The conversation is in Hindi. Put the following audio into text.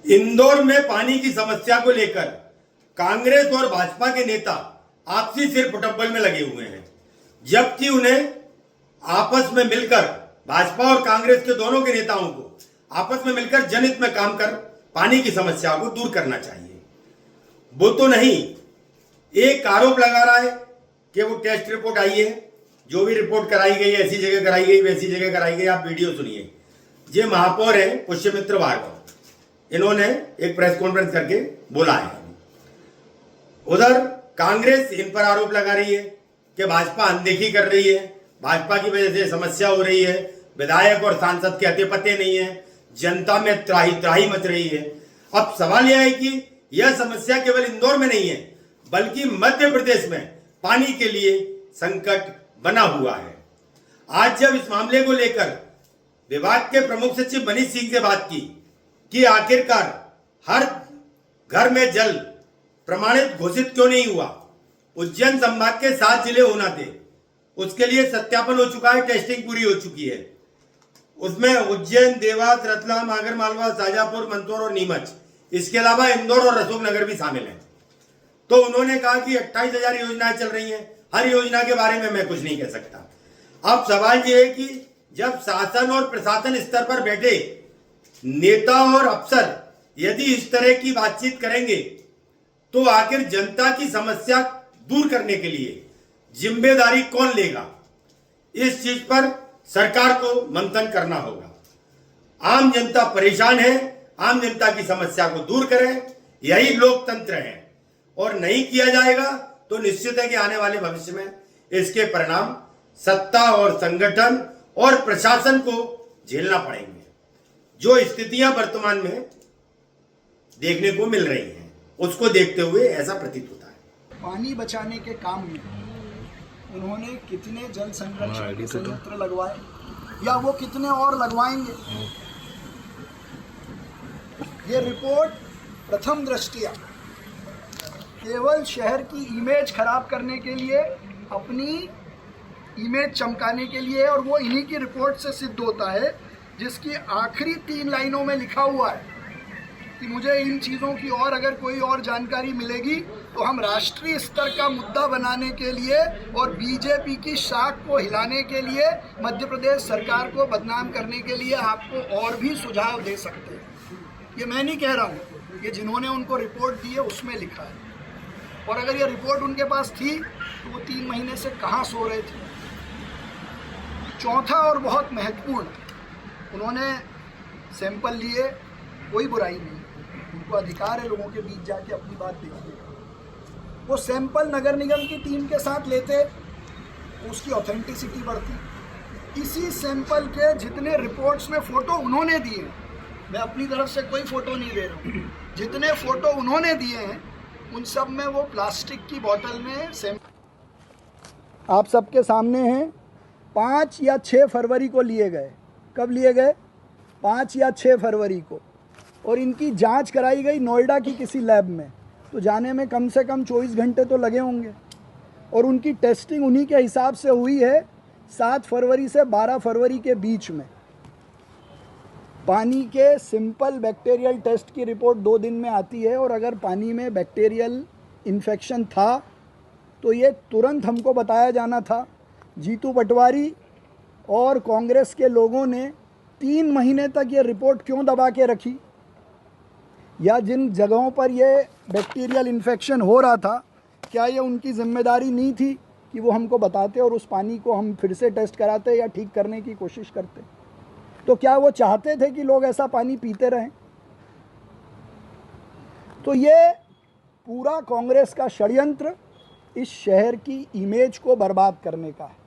इंदौर में पानी की समस्या को लेकर कांग्रेस और भाजपा के नेता आपसी सिर फुटब्बल में लगे हुए हैं, जबकि उन्हें आपस में मिलकर भाजपा और कांग्रेस के दोनों के नेताओं को आपस में मिलकर जनहित में काम कर पानी की समस्या को दूर करना चाहिए। वो तो नहीं, एक आरोप लगा रहा है कि वो टेस्ट रिपोर्ट आई है, जो भी रिपोर्ट कराई गई ऐसी जगह कराई गई वैसी जगह कराई गई। आप वीडियो सुनिए। ये महापौर है पुष्यमित्र भार्गव, इन्होंने एक प्रेस कॉन्फ्रेंस करके बोला है। उधर कांग्रेस इन पर आरोप लगा रही है कि भाजपा अनदेखी कर रही है, भाजपा की वजह से समस्या हो रही है, विधायक और सांसद के अते पते नहीं है, जनता में त्राही त्राही मच रही है। अब सवाल यह है कि यह समस्या केवल इंदौर में नहीं है, बल्कि मध्य प्रदेश में पानी के लिए संकट बना हुआ है। आज जब इस मामले को लेकर विभाग के प्रमुख सचिव मनीष सिंह से बात की कि आखिरकार हर घर में जल प्रमाणित घोषित क्यों नहीं हुआ, उज्जैन संभाग के 7 जिले होना थे, उसके लिए सत्यापन हो चुका है, टेस्टिंग पूरी हो चुकी है। उसमें उज्जैन, देवास, रतलाम, आगरमालवा, शाजापुर, मंदसौर और नीमच, इसके अलावा इंदौर और अशोकनगर भी शामिल हैं। तो उन्होंने कहा कि 28,000 योजनाएं चल रही हैं, हर योजना के बारे में मैं कुछ नहीं कह सकता। अब सवाल यह है कि जब शासन और प्रशासन स्तर पर बैठे नेता और अफसर यदि इस तरह की बातचीत करेंगे तो आखिर जनता की समस्या दूर करने के लिए जिम्मेदारी कौन लेगा? इस चीज पर सरकार को मंथन करना होगा। आम जनता परेशान है, आम जनता की समस्या को दूर करें, यही लोकतंत्र है। और नहीं किया जाएगा तो निश्चित है कि आने वाले भविष्य में इसके परिणाम सत्ता और संगठन और प्रशासन को झेलना पड़ेंगे। जो स्थितियां वर्तमान में देखने को मिल रही हैं, उसको देखते हुए ऐसा प्रतीत होता है। पानी बचाने के काम में उन्होंने कितने जल संरक्षण के संयंत्र लगवाए या वो कितने और लगवाएंगे, ये रिपोर्ट प्रथम दृष्टया केवल शहर की इमेज खराब करने के लिए, अपनी इमेज चमकाने के लिए, और वो इन्हीं की रिपोर्ट से सिद्ध होता है जिसकी आखिरी 3 लाइनों में लिखा हुआ है कि मुझे इन चीज़ों की और अगर कोई और जानकारी मिलेगी तो हम राष्ट्रीय स्तर का मुद्दा बनाने के लिए और बीजेपी की शाख को हिलाने के लिए, मध्य प्रदेश सरकार को बदनाम करने के लिए आपको और भी सुझाव दे सकते हैं। ये मैं नहीं कह रहा हूँ, ये जिन्होंने उनको रिपोर्ट दी है उसमें लिखा है। और अगर ये रिपोर्ट उनके पास थी तो वो 3 महीने से कहाँ सो रहे थे। चौथा और बहुत महत्वपूर्ण, उन्होंने सैंपल लिए, कोई बुराई नहीं, उनको अधिकार है लोगों के बीच जाके अपनी बात दिखाने का। वो सैंपल नगर निगम की टीम के साथ लेते, उसकी ऑथेंटिसिटी बढ़ती। इसी सैंपल के जितने रिपोर्ट्स में फ़ोटो उन्होंने दिए, मैं अपनी तरफ से कोई फ़ोटो नहीं दे रहा हूँ, जितने फ़ोटो उन्होंने दिए हैं उन सब में वो प्लास्टिक की बोतल में सैंपल आप सबके सामने हैं। 5 या 6 फरवरी को लिए गए। कब लिए गए? 5 या 6 फरवरी को। और इनकी जांच कराई गई नोएडा की किसी लैब में, तो जाने में कम से कम 24 घंटे तो लगे होंगे। और उनकी टेस्टिंग उन्हीं के हिसाब से हुई है 7 फरवरी से 12 फरवरी के बीच में। पानी के सिंपल बैक्टीरियल टेस्ट की रिपोर्ट 2 दिन में आती है, और अगर पानी में बैक्टीरियल इन्फेक्शन था तो ये तुरंत हमको बताया जाना था। जीतू पटवारी और कांग्रेस के लोगों ने 3 महीने तक ये रिपोर्ट क्यों दबा के रखी? या जिन जगहों पर ये बैक्टीरियल इन्फेक्शन हो रहा था, क्या ये उनकी जिम्मेदारी नहीं थी कि वो हमको बताते और उस पानी को हम फिर से टेस्ट कराते या ठीक करने की कोशिश करते? तो क्या वो चाहते थे कि लोग ऐसा पानी पीते रहें? तो ये पूरा कांग्रेस का षड्यंत्र इस शहर की इमेज को बर्बाद करने का है।